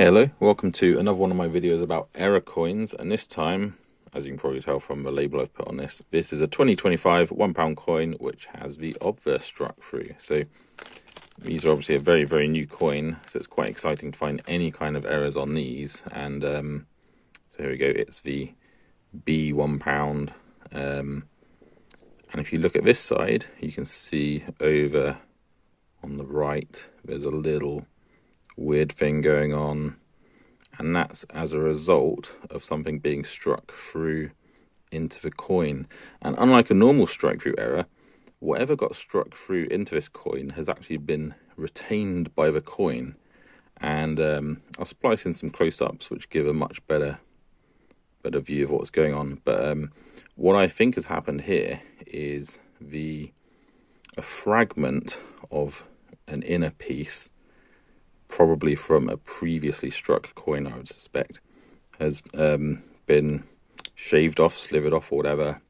Hello, welcome to another one of my videos about error coins, and this time, as you can probably tell from the label I've put on this, this is a 2025 £1 coin which has the obverse struck through. So these are obviously a very, very new coin, so it's quite exciting to find any kind of errors on these. And so here we go, it's the B £1. And if you look at this side, you can see over on the right, there's a little weird thing going on, and that's as a result of something being struck through into the coin. And unlike a normal strike through error, whatever got struck through into this coin has actually been retained by the coin. And I'll splice in some close-ups which give a much better view of what's going on. But what I think has happened here is a fragment of an inner piece, probably from a previously struck coin, I would suspect, has been shaved off, slivered off, or whatever,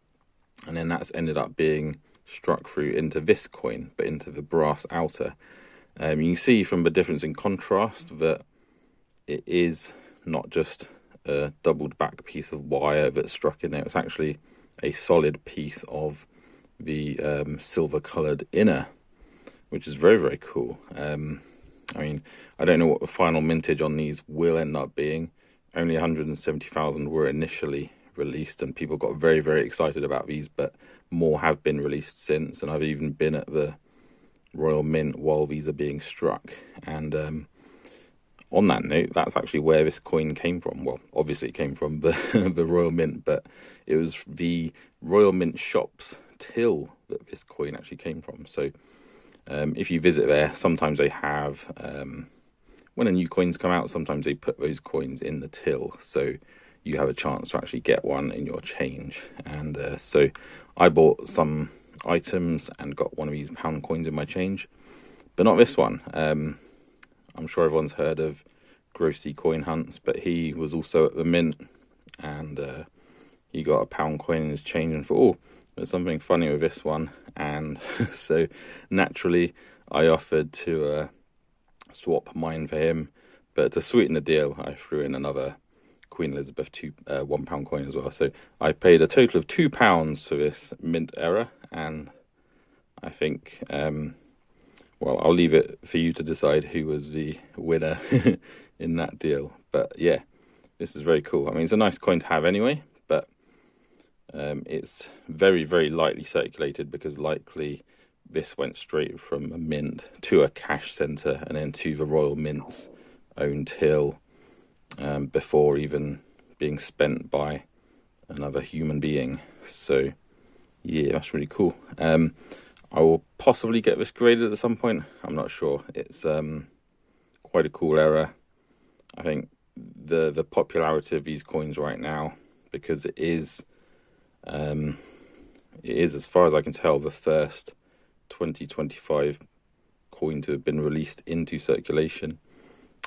and then that's ended up being struck through into this coin, but into the brass outer. You can see from the difference in contrast that it is not just a doubled back piece of wire that's struck in there, it's actually a solid piece of the silver coloured inner, which is very, very cool. I mean, I don't know what the final mintage on these will end up being. Only 170,000 were initially released, and people got very, very excited about these, but more have been released since, and I've even been at the Royal Mint while these are being struck. And on that note, that's actually where this coin came from. Well, obviously it came from the, the Royal Mint, but it was the Royal Mint shop's till that this coin actually came from. So if you visit there, sometimes they have, when a new coins come out, sometimes they put those coins in the till, so you have a chance to actually get one in your change. And so I bought some items and got one of these pound coins in my change, but not this one. I'm sure everyone's heard of Grossy Coin Hunts, but he was also at the Mint, and he got a pound coin in his change and thought, oh, there's something funny with this one. And so naturally I offered to swap mine for him, but to sweeten the deal I threw in another Queen Elizabeth £1 coin as well. So I paid a total of £2 for this mint error, and I think well, I'll leave it for you to decide who was the winner in that deal. But yeah, this is very cool. I mean, it's a nice coin to have anyway, but it's very, very lightly circulated, because likely this went straight from a mint to a cash centre and then to the Royal Mint's own till before even being spent by another human being. So yeah, that's really cool. I will possibly get this graded at some point. I'm not sure. It's quite a cool error. I think the popularity of these coins right now, because it is, as far as I can tell, the first 2025 coin to have been released into circulation.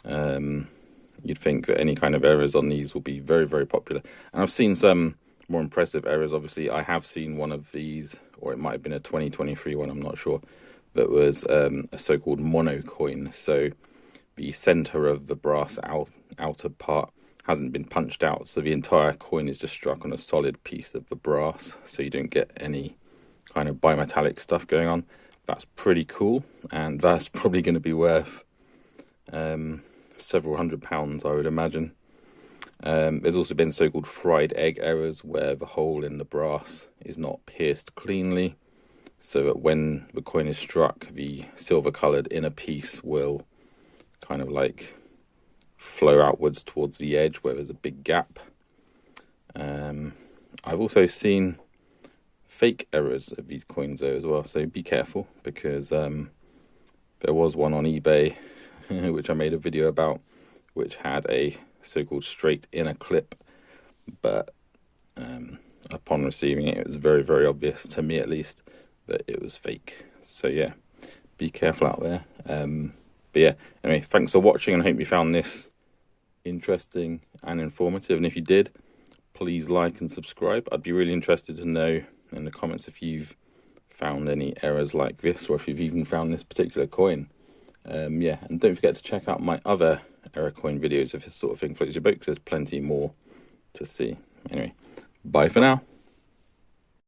You'd think that any kind of errors on these will be very, very popular. And I've seen some more impressive errors. Obviously, I have seen one of these, or it might have been a 2023 one, I'm not sure, that was a so-called mono coin. So the center of the brass outer part hasn't been punched out, so the entire coin is just struck on a solid piece of the brass, so you don't get any kind of bimetallic stuff going on. That's pretty cool, and that's probably going to be worth several £100s, I would imagine. There's also been so-called fried egg errors, where the hole in the brass is not pierced cleanly, so that when the coin is struck, the silver coloured inner piece will kind of like flow outwards towards the edge where there's a big gap. I've also seen fake errors of these coins though as well, so be careful, because there was one on eBay which I made a video about, which had a so-called straight inner clip, but upon receiving it, it was very, very obvious, to me at least, that it was fake. So yeah, be careful out there. But yeah, anyway, thanks for watching, and I hope you found this interesting and informative, and if you did, please like and subscribe. I'd be really interested to know in the comments if you've found any errors like this, or if you've even found this particular coin. Yeah, and don't forget to check out my other error coin videos if this sort of thing floats your boat, because there's plenty more to see. Anyway, bye for now.